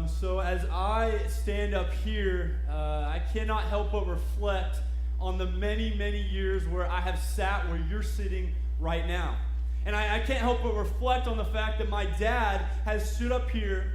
So as I stand up here, I cannot help but reflect on the many, many years where I have sat where you're sitting right now. And I can't help but reflect on the fact that my dad has stood up here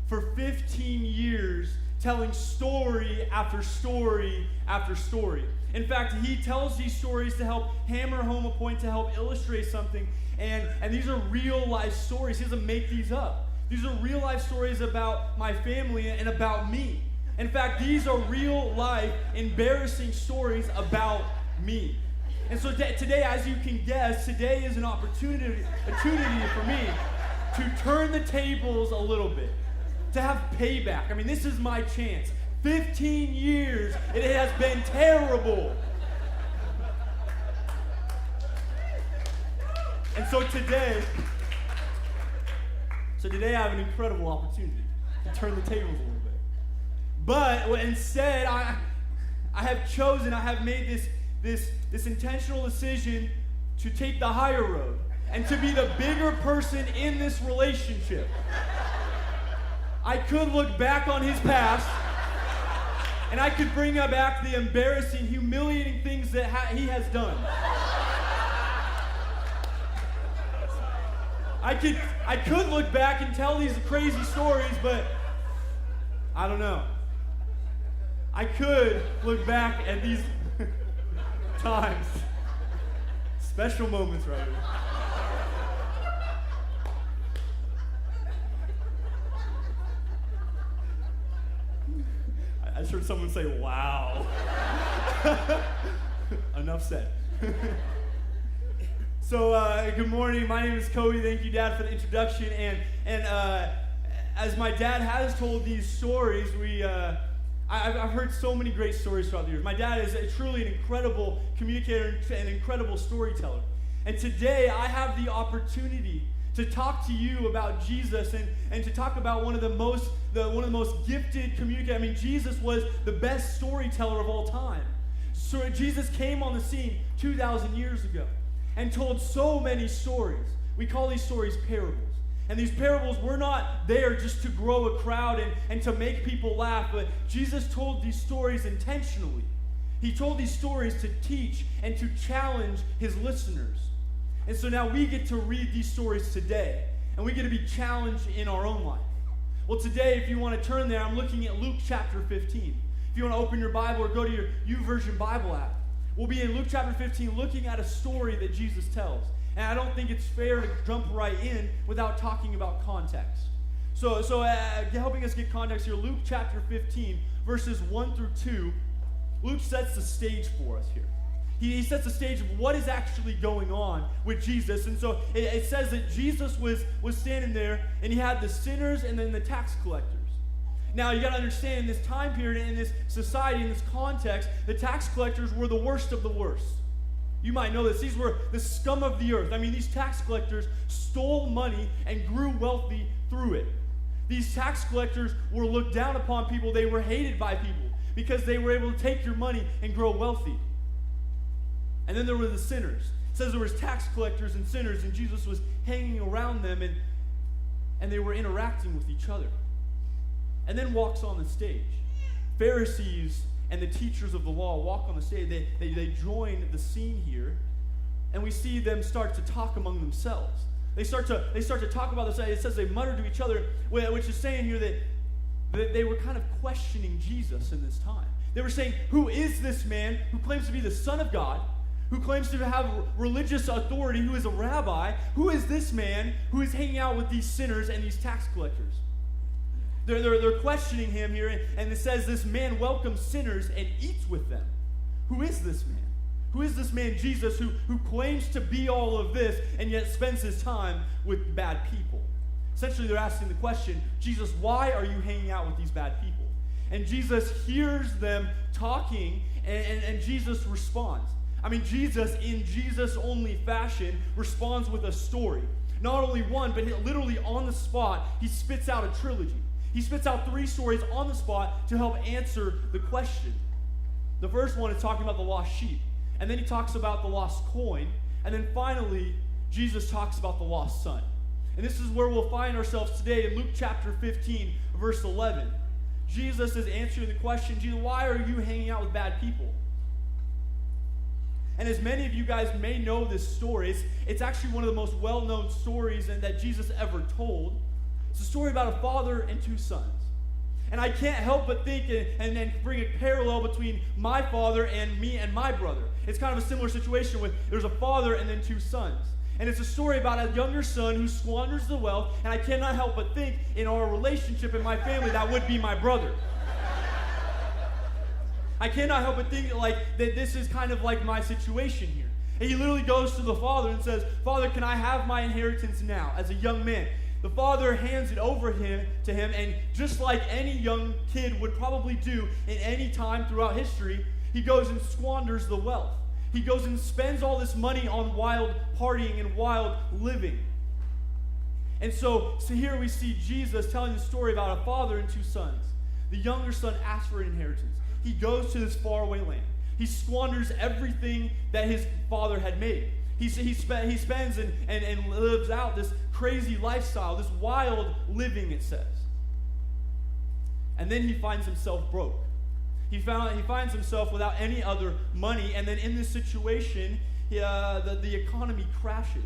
for 15 years telling story after story after story. In fact, he tells these stories to help hammer home a point, to help illustrate something. And these are real life stories. He doesn't make these up. These are real life stories about my family and about me. In fact, these are real life embarrassing stories about me. And so today, as you can guess, today is an opportunity for me to turn the tables a little bit, to have payback. I mean, this is my chance. 15 years, it has been terrible. And so today I have an incredible opportunity to turn the tables a little bit. But instead, I have made this intentional decision to take the higher road and to be the bigger person in this relationship. I could look back on his past, and I could bring back the embarrassing, humiliating things that he has done. I could look back and tell these crazy stories, but I don't know. I could look back at these times, special moments right here. I just heard someone say, wow. Enough said. So, good morning. My name is Cobie. Thank you, Dad, for the introduction. And as my dad has told these stories, I've heard so many great stories throughout the years. My dad is truly an incredible communicator and an incredible storyteller. And today, I have the opportunity to talk to you about Jesus and to talk about one of the most gifted communicators. I mean, Jesus was the best storyteller of all time. So Jesus came on the scene 2,000 years ago and told so many stories. We call these stories parables. And these parables were not there just to grow a crowd and to make people laugh, but Jesus told these stories intentionally. He told these stories to teach and to challenge his listeners. And so now we get to read these stories today, and we get to be challenged in our own life. Well, today, if you want to turn there, I'm looking at Luke chapter 15. If you want to open your Bible or go to your YouVersion Bible app, we'll be in Luke chapter 15 looking at a story that Jesus tells. And I don't think it's fair to jump right in without talking about context. So helping us get context here, Luke chapter 15, verses 1 through 2, Luke sets the stage for us here. He sets the stage of what is actually going on with Jesus. And so it says that Jesus was standing there, and he had the sinners and then the tax collectors. Now, you got to understand, in this time period, in this society, in this context, the tax collectors were the worst of the worst. You might know this. These were the scum of the earth. I mean, these tax collectors stole money and grew wealthy through it. These tax collectors were looked down upon people. They were hated by people because they were able to take your money and grow wealthy. And then there were the sinners. It says there was tax collectors and sinners, and Jesus was hanging around them, and they were interacting with each other. And then walks on the stage. Pharisees and the teachers of the law walk on the stage. They join the scene here, and we see them start to talk among themselves. They start to talk about this. It says they mutter to each other, which is saying here that they were kind of questioning Jesus in this time. They were saying, who is this man who claims to be the Son of God, who claims to have religious authority, who is a rabbi? Who is this man who is hanging out with these sinners and these tax collectors? They're questioning him here, and it says this man welcomes sinners and eats with them. Who is this man? Who is this man, Jesus, who claims to be all of this and yet spends his time with bad people? Essentially, they're asking the question, Jesus, why are you hanging out with these bad people? And Jesus hears them talking, and Jesus responds. I mean, Jesus, in Jesus-only fashion, responds with a story. Not only one, but literally on the spot, he spits out a trilogy. He spits out 3 stories on the spot to help answer the question. The first one is talking about the lost sheep. And then he talks about the lost coin. And then finally, Jesus talks about the lost son. And this is where we'll find ourselves today in Luke chapter 15, verse 11. Jesus is answering the question, Jesus, why are you hanging out with bad people? And as many of you guys may know this story, it's actually one of the most well-known stories that Jesus ever told. It's a story about a father and two sons. And I can't help but think and then bring a parallel between my father and me and my brother. It's kind of a similar situation with there's a father and then two sons. And it's a story about a younger son who squanders the wealth, and I cannot help but think in our relationship in my family, that would be my brother. I cannot help but think like that this is kind of like my situation here. And he literally goes to the father and says, Father, can I have my inheritance now as a young man? The father hands it over to him, and just like any young kid would probably do in any time throughout history, he goes and squanders the wealth. He goes and spends all this money on wild partying and wild living. And so here we see Jesus telling the story about a father and two sons. The younger son asks for an inheritance. He goes to this faraway land. He squanders everything that his father had made. He spends and lives out this crazy lifestyle, this wild living, it says. And then he finds himself broke. He finds himself without any other money, and then in this situation, the economy crashes.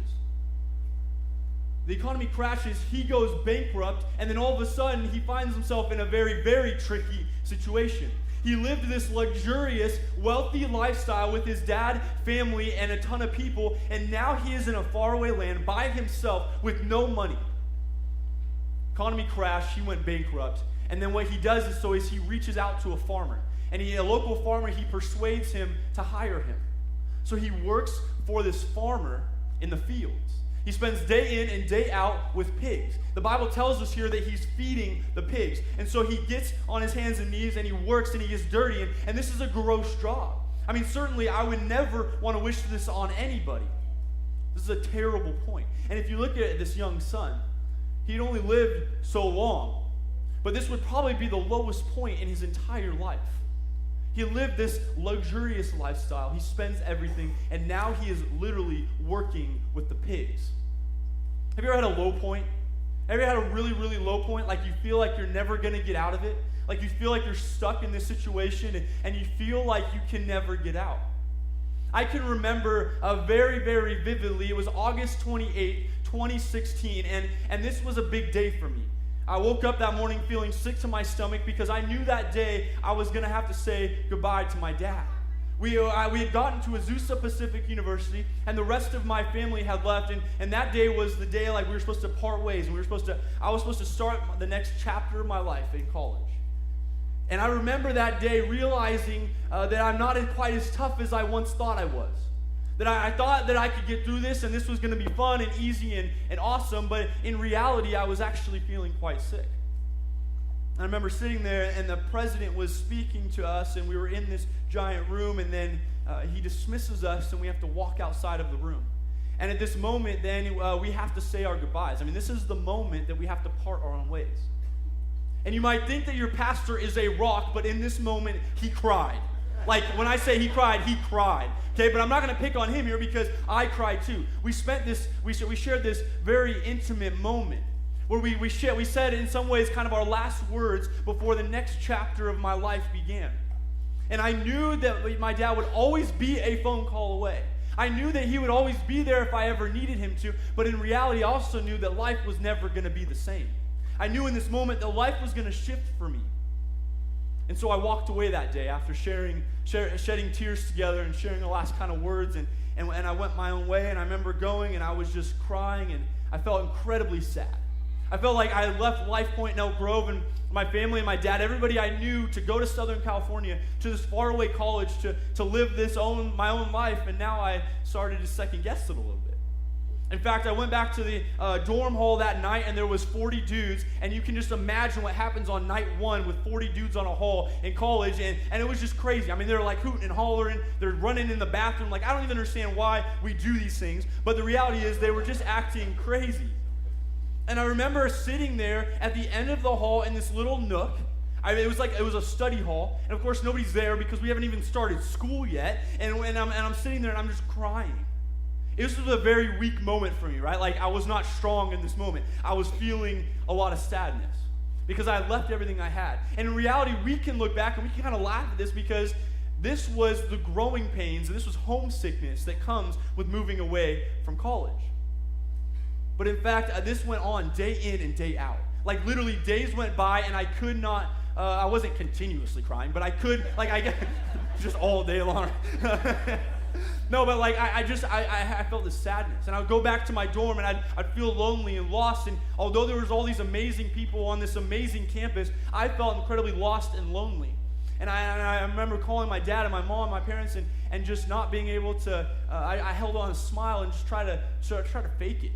The economy crashes, he goes bankrupt, and then all of a sudden, he finds himself in a very, very tricky situation. He lived this luxurious, wealthy lifestyle with his dad, family, and a ton of people, and now he is in a faraway land by himself with no money. Economy crashed, he went bankrupt, and then what he does is he reaches out to a farmer. And a local farmer, he persuades him to hire him. So he works for this farmer in the fields. He spends day in and day out with pigs. The Bible tells us here that he's feeding the pigs. And so he gets on his hands and knees and he works and he gets dirty. And this is a gross job. I mean, certainly I would never want to wish this on anybody. This is a terrible point. And if you look at this young son, he'd only lived so long. But this would probably be the lowest point in his entire life. He lived this luxurious lifestyle. He spends everything, and now he is literally working with the pigs. Have you ever had a low point? Have you ever had a really, really low point? Like you feel like you're never going to get out of it? Like you feel like you're stuck in this situation, and you feel like you can never get out? I can remember very, very vividly. It was August 28, 2016, and this was a big day for me. I woke up that morning feeling sick to my stomach because I knew that day I was going to have to say goodbye to my dad. We had gotten to Azusa Pacific University, and the rest of my family had left, and that day was the day like we were supposed to part ways, and I was supposed to start the next chapter of my life in college. And I remember that day realizing that I'm not quite as tough as I once thought I was. That I thought that I could get through this and this was going to be fun and easy and awesome, but in reality, I was actually feeling quite sick. I remember sitting there and the president was speaking to us, and we were in this giant room, and then he dismisses us and we have to walk outside of the room. And at this moment, then we have to say our goodbyes. I mean, this is the moment that we have to part our own ways. And you might think that your pastor is a rock, but in this moment, he cried. Like, when I say he cried, okay? But I'm not going to pick on him here because I cried too. We shared this very intimate moment where we said in some ways kind of our last words before the next chapter of my life began. And I knew that my dad would always be a phone call away. I knew that he would always be there if I ever needed him to, but in reality, I also knew that life was never going to be the same. I knew in this moment that life was going to shift for me. And so I walked away that day after shedding tears together and sharing the last kind of words, and I went my own way, and I remember going, and I was just crying, and I felt incredibly sad. I felt like I left LifePointe in Elk Grove, and my family and my dad, everybody I knew, to go to Southern California, to this faraway college, to live my own life, and now I started to second guess it a little bit. In fact, I went back to the dorm hall that night, and there was 40 dudes, and you can just imagine what happens on night one with 40 dudes on a hall in college, and it was just crazy. I mean, they're like hooting and hollering, they're running in the bathroom. Like, I don't even understand why we do these things, but the reality is they were just acting crazy. And I remember sitting there at the end of the hall in this little nook. It was a study hall, and of course nobody's there because we haven't even started school yet, and I'm sitting there and I'm just crying. This was a very weak moment for me, right? Like, I was not strong in this moment. I was feeling a lot of sadness because I left everything I had. And in reality, we can look back and we can kind of laugh at this because this was the growing pains, and this was homesickness that comes with moving away from college. But in fact, this went on day in and day out. Like, literally, days went by, and I could not, I wasn't continuously crying, but I could, like, I just all day long. No, but like, I felt this sadness. And I would go back to my dorm, and I'd feel lonely and lost. And although there was all these amazing people on this amazing campus, I felt incredibly lost and lonely. And I remember calling my dad and my mom and my parents and just not being able to, I held on a smile and just try to fake it.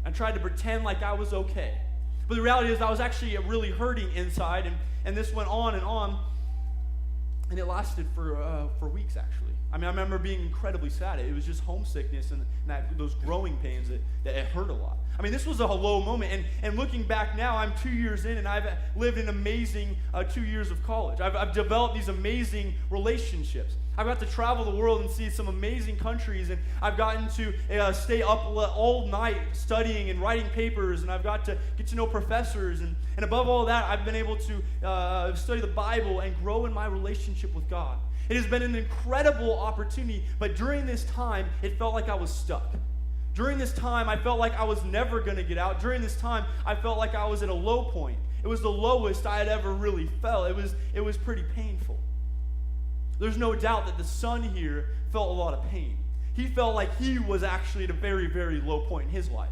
I tried to pretend like I was okay. But the reality is I was actually really hurting inside, and this went on, and it lasted for weeks, actually. I mean, I remember being incredibly sad. It was just homesickness and those growing pains that it hurt a lot. I mean, this was a low moment, and looking back now, I'm 2 years in, and I've lived an amazing 2 years of college. I've developed these amazing relationships. I've got to travel the world and see some amazing countries, and I've gotten to stay up all night studying and writing papers, and I've got to get to know professors, and above all that, I've been able to study the Bible and grow in my relationship with God. It has been an incredible opportunity, but during this time, it felt like I was stuck. During this time, I felt like I was never going to get out. During this time, I felt like I was at a low point. It was the lowest I had ever really felt. It was pretty painful. There's no doubt that the son here felt a lot of pain. He felt like he was actually at a very, very low point in his life.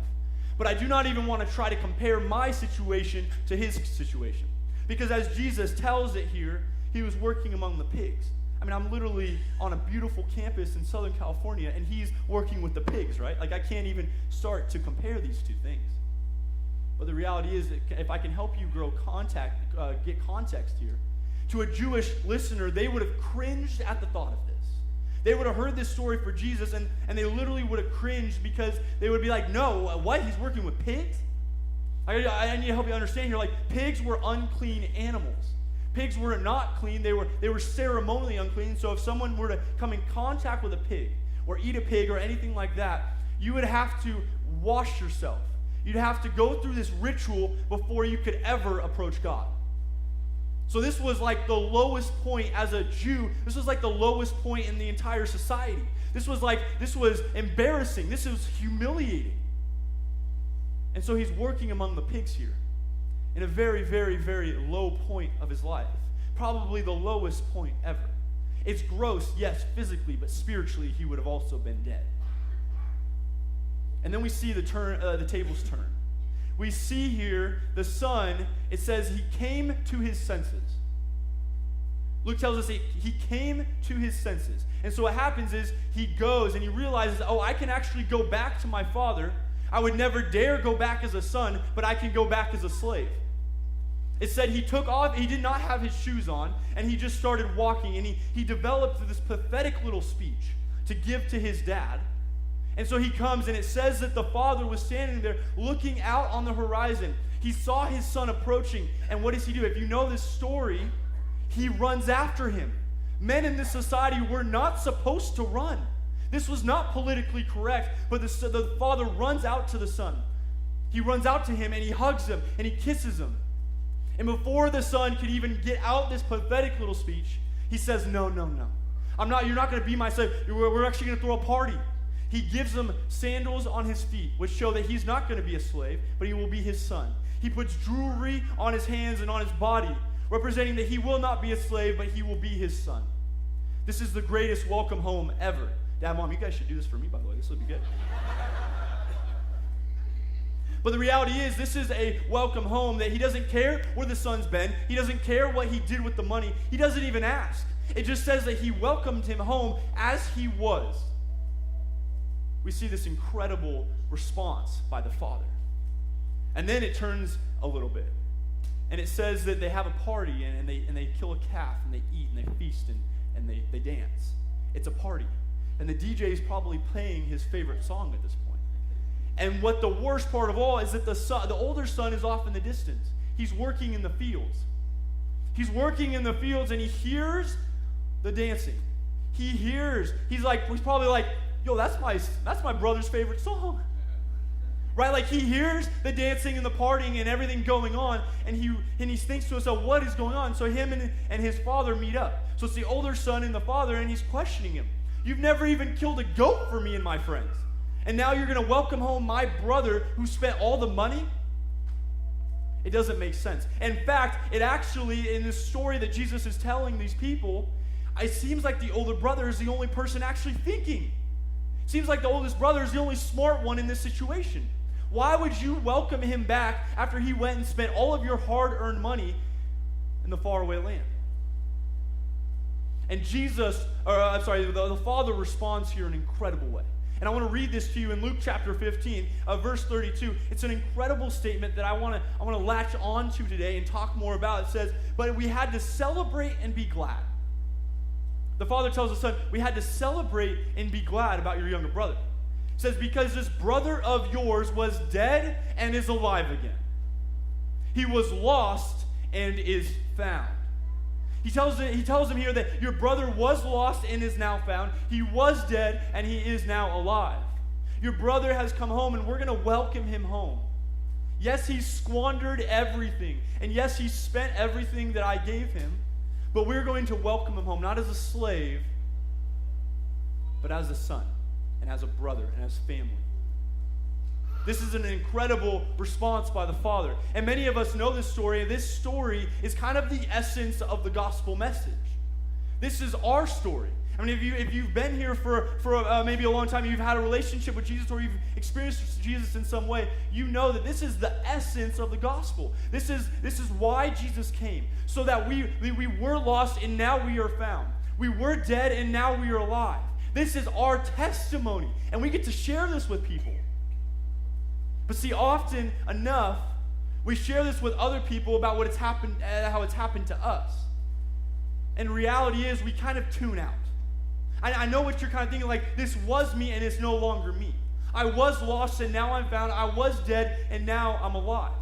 But I do not even want to try to compare my situation to his situation. Because as Jesus tells it here, he was working among the pigs. I mean, I'm literally on a beautiful campus in Southern California, and he's working with the pigs, right? Like, I can't even start to compare these two things. But the reality is that if I can help you get context here, to a Jewish listener, they would have cringed at the thought of this. They would have heard this story for Jesus, and they literally would have cringed because they would be like, no, what? He's working with pigs? I need to help you understand here. Like, pigs were unclean animals. Pigs were not clean. They were ceremonially unclean. So if someone were to come in contact with a pig or eat a pig or anything like that, you would have to wash yourself. You'd have to go through this ritual before you could ever approach God. So this was like the lowest point as a Jew. This was like the lowest point in the entire society. This was embarrassing. This was humiliating. And so he's working among the pigs here in a very, very, very low point of his life. Probably the lowest point ever. It's gross, yes, physically, but spiritually he would have also been dead. And then we see the tables turn. We see here the son, it says he came to his senses. Luke tells us he came to his senses. And so what happens is he goes and he realizes, oh, I can actually go back to my father. I would never dare go back as a son, but I can go back as a slave. It said he took off, he did not have his shoes on, and he just started walking, and he developed this pathetic little speech to give to his dad. And so he comes, and it says that the father was standing there looking out on the horizon. He saw his son approaching, and what does he do? If you know this story, he runs after him. Men in this society were not supposed to run. This was not politically correct, but the father runs out to the son. He runs out to him, and he hugs him, and he kisses him. And before the son could even get out this pathetic little speech, he says, no. You're not going to be my slave. We're actually going to throw a party. He gives him sandals on his feet, which show that he's not going to be a slave, but he will be his son. He puts jewelry on his hands and on his body, representing that he will not be a slave, but he will be his son. This is the greatest welcome home ever. Dad, Mom, you guys should do this for me, by the way. This would be good. But the reality is, this is a welcome home that he doesn't care where the son's been. He doesn't care what he did with the money. He doesn't even ask. It just says that he welcomed him home as he was. We see this incredible response by the father. And then it turns a little bit. And it says that they have a party, and they kill a calf, and they eat, and they feast, and they dance. It's a party. And the DJ is probably playing his favorite song at this point. And what the worst part of all is that the older son is off in the distance. He's working in the fields. He's working in the fields, and he hears the dancing. He's probably like, yo, that's my brother's favorite song. Right? Like, he hears the dancing and the partying and everything going on, and he thinks to himself, what is going on? So him and his father meet up. So it's the older son and the father, and he's questioning him. You've never even killed a goat for me and my friends. And now you're going to welcome home my brother who spent all the money? It doesn't make sense. In fact, it actually, in this story that Jesus is telling these people, it seems like the older brother is the only person actually thinking. It seems like the oldest brother is the only smart one in this situation. Why would you welcome him back after he went and spent all of your hard-earned money in the faraway land? And the father responds here in an incredible way. And I want to read this to you in Luke chapter 15, verse 32. It's an incredible statement that I want to latch on to today and talk more about. It says, but we had to celebrate and be glad. The father tells the son, we had to celebrate and be glad about your younger brother. It says, because this brother of yours was dead and is alive again. He was lost and is found. He tells him here that your brother was lost and is now found. He was dead and he is now alive. Your brother has come home and we're going to welcome him home. Yes, he squandered everything. And yes, he spent everything that I gave him. But we're going to welcome him home, not as a slave, but as a son and as a brother and as family. This is an incredible response by the father. And many of us know this story, and this story is kind of the essence of the gospel message. This is our story. I mean, if you've been here for maybe a long time, you've had a relationship with Jesus, or you've experienced Jesus in some way, you know that this is the essence of the gospel. This is why Jesus came, so that we were lost and now we are found. We were dead and now we are alive. This is our testimony, and we get to share this with people. But see, often enough, we share this with other people about what it's happened, how it's happened to us. And reality is, we kind of tune out. I know what you're kind of thinking, like, this was me and it's no longer me. I was lost and now I'm found. I was dead and now I'm alive.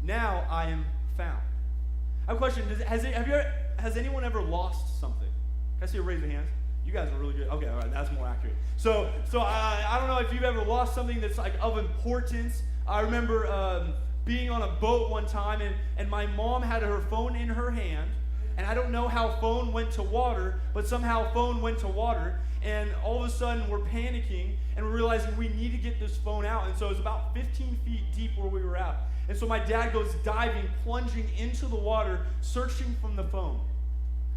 Now I am found. I have a question. Has anyone ever lost something? Can I see a raise of hands? You guys are really good. Okay, all right, that's more accurate. So I don't know if you've ever lost something that's like of importance. I remember being on a boat one time, and my mom had her phone in her hand, and I don't know how phone went to water, but somehow phone went to water, and all of a sudden we're panicking, and we're realizing we need to get this phone out, and so it was about 15 feet deep where we were at. And so my dad goes diving, plunging into the water, searching for the phone.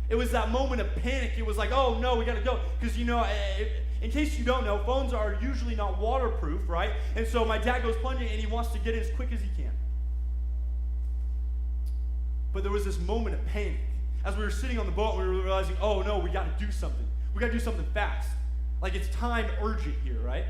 It was that moment of panic. It was like, oh no, we got to go. Because, in case you don't know, phones are usually not waterproof, right? And so my dad goes plunging and he wants to get it as quick as he can. But there was this moment of panic. As we were sitting on the boat, we were realizing, oh no, we got to do something. We got to do something fast. Like, it's time urgent here, right?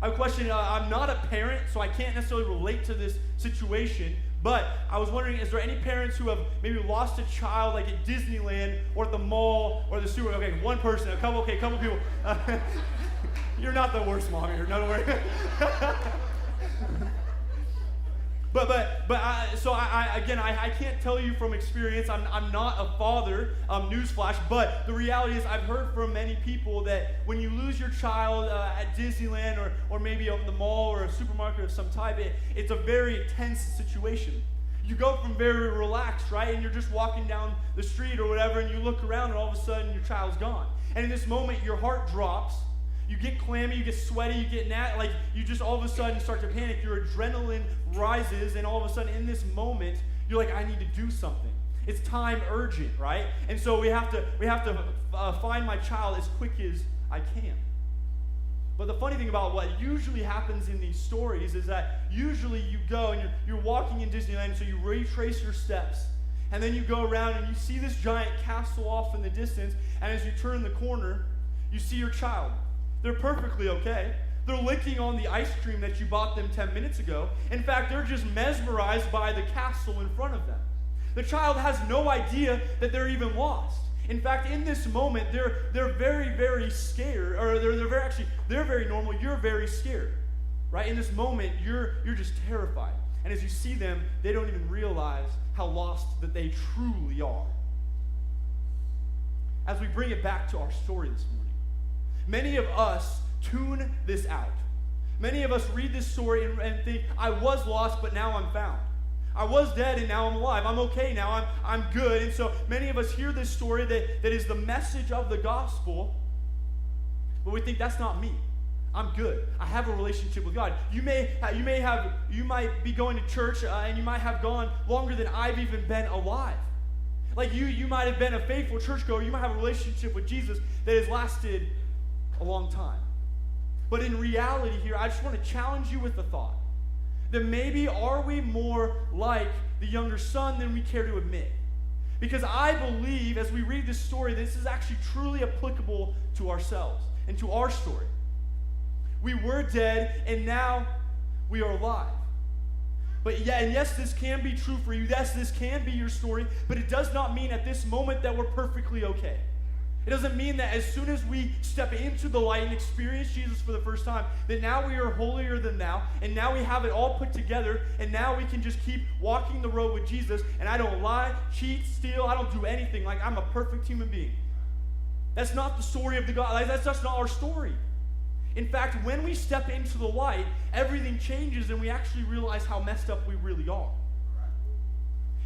I have a question. I'm not a parent, so I can't necessarily relate to this situation. But I was wondering, is there any parents who have maybe lost a child, like at Disneyland or at the mall or the sewer? Okay, one person, a couple people. You're not the worst mom here, don't worry. I can't tell you from experience. I'm not a father, newsflash, but the reality is I've heard from many people that when you lose your child at Disneyland or maybe at the mall or a supermarket of some type, it's a very tense situation. You go from very relaxed, right, and you're just walking down the street or whatever, and you look around and all of a sudden your child's gone. And in this moment, your heart drops. You get clammy, you get sweaty, you get like you just all of a sudden start to panic. Your adrenaline rises, and all of a sudden in this moment, you're like, I need to do something. It's time urgent, right? And so we have to find my child as quick as I can. But the funny thing about what usually happens in these stories is that usually you go and you're walking in Disneyland, so you retrace your steps, and then you go around and you see this giant castle off in the distance, and as you turn the corner, you see your child. They're perfectly okay. They're licking on the ice cream that you bought them 10 minutes ago. In fact, they're just mesmerized by the castle in front of them. The child has no idea that they're even lost. In fact, in this moment, they're very, very scared, or they're very normal. You're very scared, right? In this moment, you're just terrified. And as you see them, they don't even realize how lost that they truly are. As we bring it back to our story this morning, Many of us tune this out. Many of us read this story and think, I was lost, but now I'm found. I was dead, and now I'm alive. I'm okay now. I'm good. And so many of us hear this story that is the message of the gospel, but we think that's not me. I'm good. I have a relationship with God. You might be going to church, and you might have gone longer than I've even been alive. Like you might have been a faithful churchgoer. You might have a relationship with Jesus that has lasted a long time. But in reality here, I just want to challenge you with the thought that maybe are we more like the younger son than we care to admit? Because I believe as we read this story, this is actually truly applicable to ourselves and to our story. We were dead, and now we are alive. But yeah, and yes, this can be true for you. Yes, this can be your story, but it does not mean at this moment that we're perfectly okay. It doesn't mean that as soon as we step into the light and experience Jesus for the first time, that now we are holier than thou, and now we have it all put together, and now we can just keep walking the road with Jesus, and I don't lie, cheat, steal, I don't do anything. Like I'm a perfect human being. That's not the story of the God. That's just not our story. In fact, when we step into the light, everything changes, and we actually realize how messed up we really are.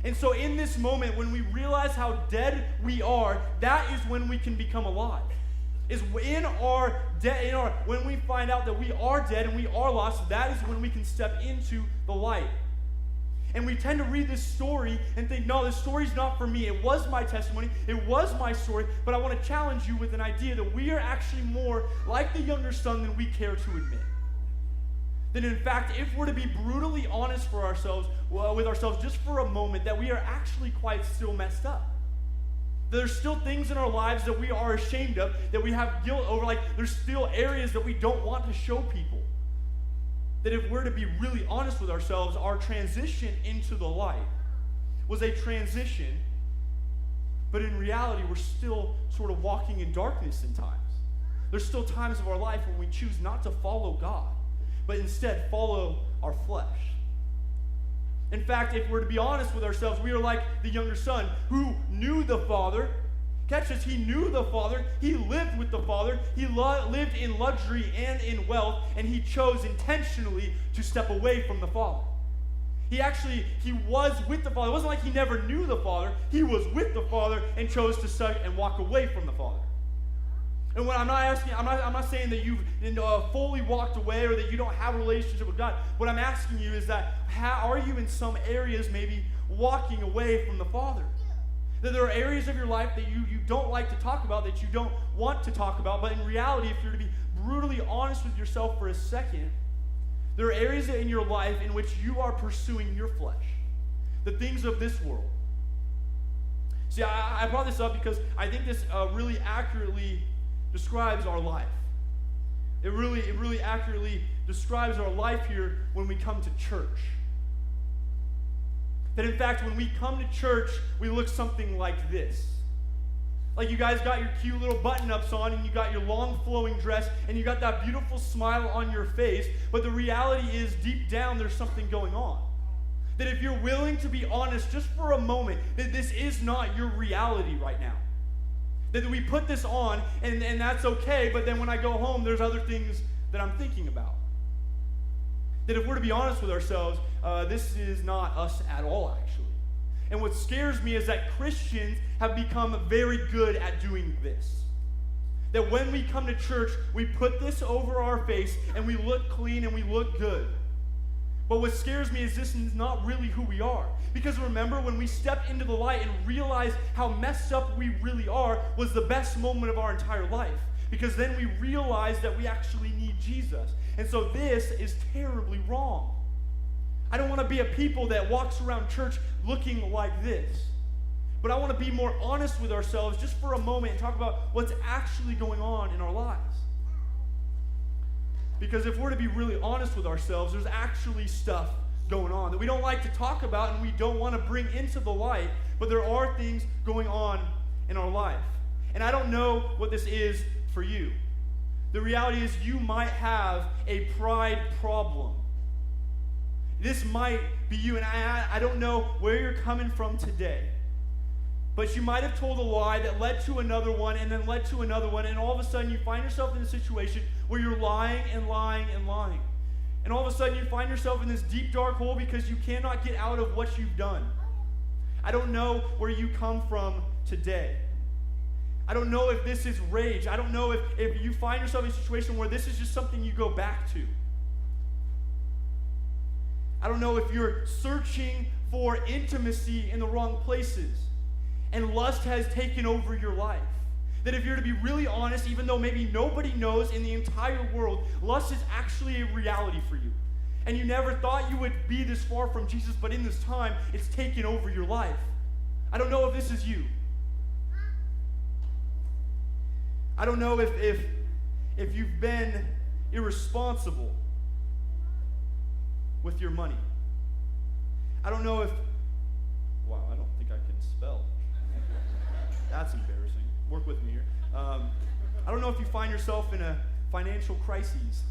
And so in this moment, when we realize how dead we are, that is when we can become alive. Is when we find out that we are dead and we are lost, that is when we can step into the light. And we tend to read this story and think, no, this story's not for me. It was my testimony. It was my story. But I want to challenge you with an idea that we are actually more like the younger son than we care to admit. That in fact, if we're to be brutally honest with ourselves just for a moment, that we are actually quite still messed up. There's still things in our lives that we are ashamed of, that we have guilt over. Like there's still areas that we don't want to show people. That if we're to be really honest with ourselves, our transition into the light was a transition, but in reality, we're still sort of walking in darkness in times. There's still times of our life when we choose not to follow God, but instead follow our flesh. In fact, if we're to be honest with ourselves, we are like the younger son who knew the Father. Catch this, he knew the Father, he lived with the Father, he lived in luxury and in wealth, and he chose intentionally to step away from the Father. He was with the Father. It wasn't like he never knew the Father, he was with the Father and chose to step and walk away from the Father. And when I'm not saying that you've fully walked away or that you don't have a relationship with God. What I'm asking you is that how are you in some areas maybe walking away from the Father? That there are areas of your life that you don't like to talk about, that you don't want to talk about, but in reality, if you're to be brutally honest with yourself for a second, there are areas in your life in which you are pursuing your flesh, the things of this world. See, I brought this up because I think this really accurately describes our life. It really accurately describes our life here when we come to church. That in fact, when we come to church, we look something like this. Like you guys got your cute little button-ups on, and you got your long flowing dress, and you got that beautiful smile on your face, but the reality is deep down there's something going on. That if you're willing to be honest just for a moment, that this is not your reality right now. That we put this on, and that's okay, but then when I go home, there's other things that I'm thinking about. That if we're to be honest with ourselves, this is not us at all, actually. And what scares me is that Christians have become very good at doing this. That when we come to church, we put this over our face, and we look clean, and we look good. But what scares me is this is not really who we are. Because remember, when we step into the light and realize how messed up we really are, was the best moment of our entire life. Because then we realize that we actually need Jesus. And so this is terribly wrong. I don't want to be a people that walks around church looking like this. But I want to be more honest with ourselves just for a moment and talk about what's actually going on in our lives. Because if we're to be really honest with ourselves, there's actually stuff going on that we don't like to talk about and we don't want to bring into the light, but there are things going on in our life. And I don't know what this is for you. The reality is you might have a pride problem. This might be you, and I don't know where you're coming from today. But you might have told a lie that led to another one and then led to another one, and all of a sudden you find yourself in a situation where you're lying and lying and lying. And all of a sudden you find yourself in this deep, dark hole because you cannot get out of what you've done. I don't know where you come from today. I don't know if this is rage. I don't know if you find yourself in a situation where this is just something you go back to. I don't know if you're searching for intimacy in the wrong places and lust has taken over your life. That if you're to be really honest, even though maybe nobody knows in the entire world, lust is actually a reality for you. And you never thought you would be this far from Jesus, but in this time, it's taken over your life. I don't know if this is you. I don't know if you've been irresponsible with your money. I don't know if, wow, I don't think I can spell. That's embarrassing. Work with me here. I don't know if you find yourself in a financial crisis.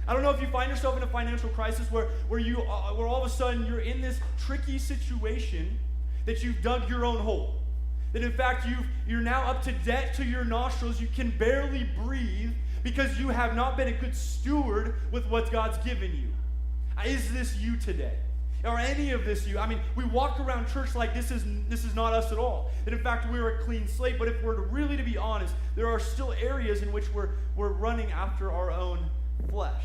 I don't know if you find yourself in a financial crisis where all of a sudden you're in this tricky situation that you've dug your own hole. That in fact you're now up to debt to your nostrils. You can barely breathe because you have not been a good steward with what God's given you. Is this you today? Or any of this you? I mean, we walk around church like this is not us at all. That in fact we're a clean slate. But if we're really to be honest, there are still areas in which we're running after our own flesh.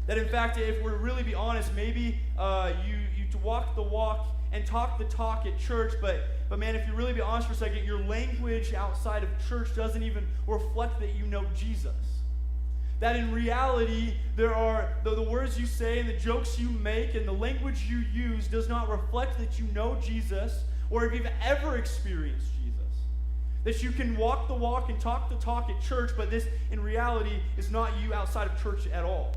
That in fact, if we're really be honest, maybe you walk the walk and talk the talk at church, but man, if you really be honest for a second, your language outside of church doesn't even reflect that you know Jesus. That in reality, there are the words you say and the jokes you make and the language you use does not reflect that you know Jesus or if you've ever experienced Jesus. That you can walk the walk and talk the talk at church, but this in reality is not you outside of church at all.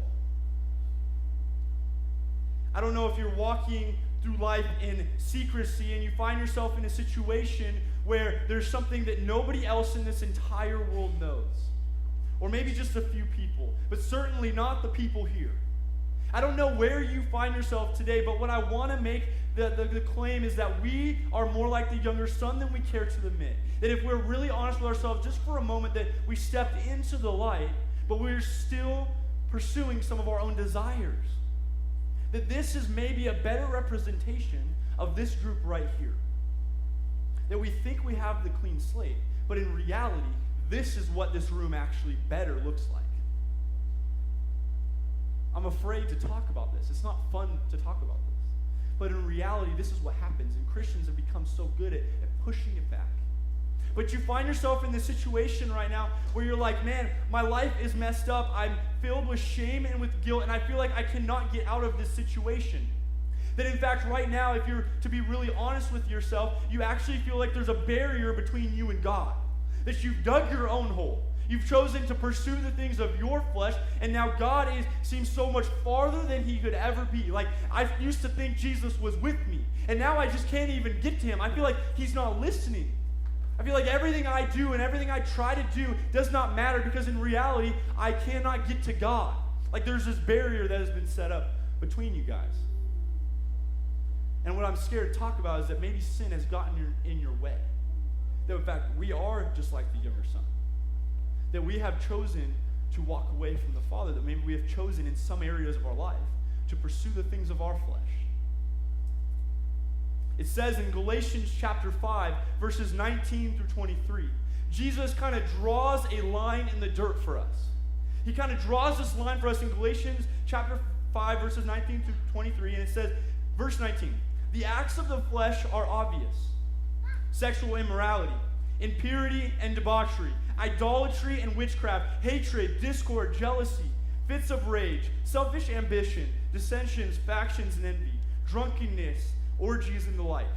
I don't know if you're walking through life in secrecy and you find yourself in a situation where there's something that nobody else in this entire world knows. Or maybe just a few people, but certainly not the people here. I don't know where you find yourself today, but what I want to make the claim is that we are more like the younger son than we care to admit. That if we're really honest with ourselves just for a moment, that we stepped into the light, but we're still pursuing some of our own desires. That this is maybe a better representation of this group right here. That we think we have the clean slate, but in reality, this is what this room actually better looks like. I'm afraid to talk about this. It's not fun to talk about this. But in reality, this is what happens, and Christians have become so good at pushing it back. But you find yourself in this situation right now where you're like, man, my life is messed up. I'm filled with shame and with guilt, and I feel like I cannot get out of this situation. That in fact, right now, if you're to be really honest with yourself, you actually feel like there's a barrier between you and God. That you've dug your own hole. You've chosen to pursue the things of your flesh, and now God seems so much farther than he could ever be. Like, I used to think Jesus was with me, and now I just can't even get to him. I feel like he's not listening. I feel like everything I do and everything I try to do does not matter because in reality, I cannot get to God. Like there's this barrier that has been set up between you guys. And what I'm scared to talk about is that maybe sin has gotten in your way. That in fact, we are just like the younger son. That we have chosen to walk away from the Father. That maybe we have chosen in some areas of our life to pursue the things of our flesh. It says in Galatians chapter 5, verses 19 through 23, Jesus kind of draws a line in the dirt for us. He kind of draws this line for us in Galatians chapter 5, verses 19 through 23, and it says, verse 19, the acts of the flesh are obvious. Sexual immorality, impurity and debauchery, idolatry and witchcraft, hatred, discord, jealousy, fits of rage, selfish ambition, dissensions, factions, and envy, drunkenness, orgies, and the like.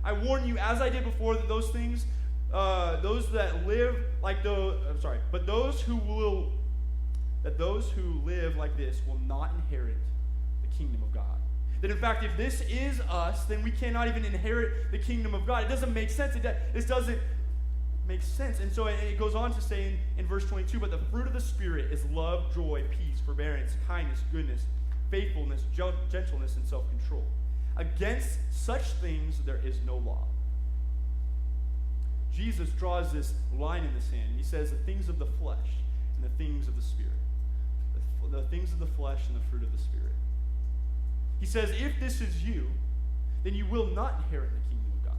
I warn you, as I did before, that those things, those who live like this will not inherit the kingdom of God. That in fact, if this is us, then we cannot even inherit the kingdom of God. It doesn't make sense. This doesn't make sense. And so it goes on to say in verse 22, but the fruit of the Spirit is love, joy, peace, forbearance, kindness, goodness, faithfulness, gentleness, and self-control. Against such things there is no law. Jesus draws this line in the sand. He says the things of the flesh and the things of the Spirit. The things of the flesh and the fruit of the Spirit. He says, if this is you, then you will not inherit the kingdom of God.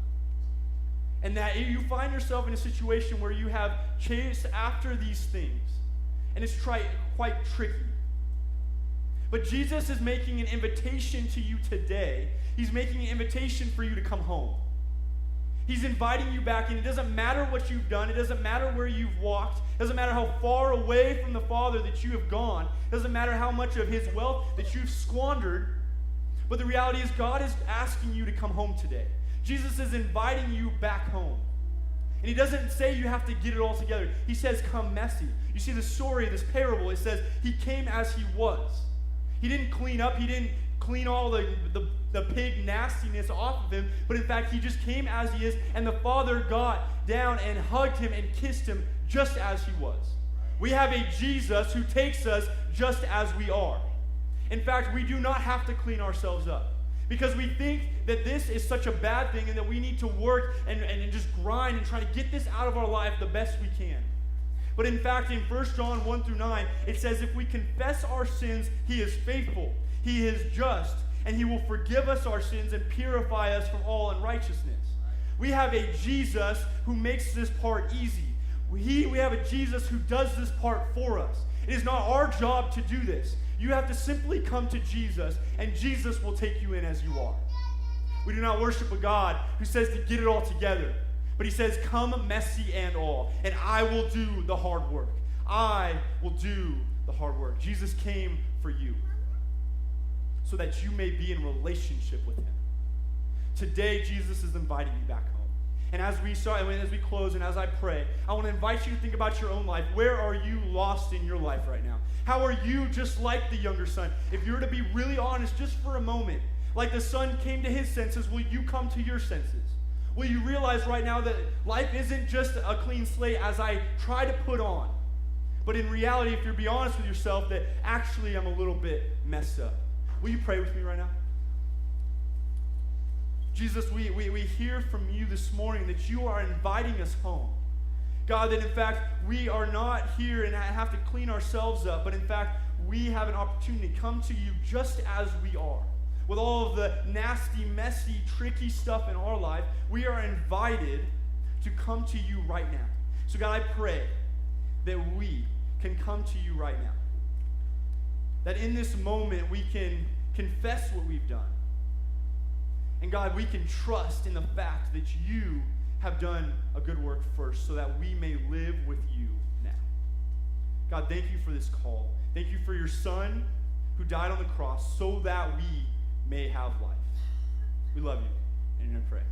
And that if you find yourself in a situation where you have chased after these things, and it's quite tricky. But Jesus is making an invitation to you today. He's making an invitation for you to come home. He's inviting you back in. It doesn't matter what you've done. It doesn't matter where you've walked. It doesn't matter how far away from the Father that you have gone. It doesn't matter how much of His wealth that you've squandered. But the reality is God is asking you to come home today. Jesus is inviting you back home. And He doesn't say you have to get it all together. He says, come messy. You see the story of this parable. It says He came as He was. He didn't clean up. He didn't clean all the pig nastiness off of Him. But in fact, He just came as He is. And the Father got down and hugged Him and kissed Him just as He was. We have a Jesus who takes us just as we are. In fact, we do not have to clean ourselves up. Because we think that this is such a bad thing and that we need to work and just grind and try to get this out of our life the best we can. But in fact, in 1 John 1 through 9, it says, if we confess our sins, He is faithful, He is just, and He will forgive us our sins and purify us from all unrighteousness. We have a Jesus who makes this part easy. We have a Jesus who does this part for us. It is not our job to do this. You have to simply come to Jesus, and Jesus will take you in as you are. We do not worship a God who says to get it all together, but He says, come messy and all, and I will do the hard work. I will do the hard work. Jesus came for you so that you may be in relationship with Him. Today, Jesus is inviting you back home. And as we close and as I pray, I want to invite you to think about your own life. Where are you lost in your life right now? How are you just like the younger son? If you were to be really honest just for a moment, like the son came to his senses, will you come to your senses? Will you realize right now that life isn't just a clean slate as I try to put on, but in reality, if you're be honest with yourself, that actually I'm a little bit messed up. Will you pray with me right now? Jesus, we hear from you this morning that you are inviting us home. God, that in fact, we are not here and have to clean ourselves up, but in fact, we have an opportunity to come to you just as we are. With all of the nasty, messy, tricky stuff in our life, we are invited to come to you right now. So God, I pray that we can come to you right now. That in this moment, we can confess what we've done. And God, we can trust in the fact that you have done a good work first so that we may live with you now. God, thank you for this call. Thank you for your son who died on the cross so that we may have life. We love you. And I pray.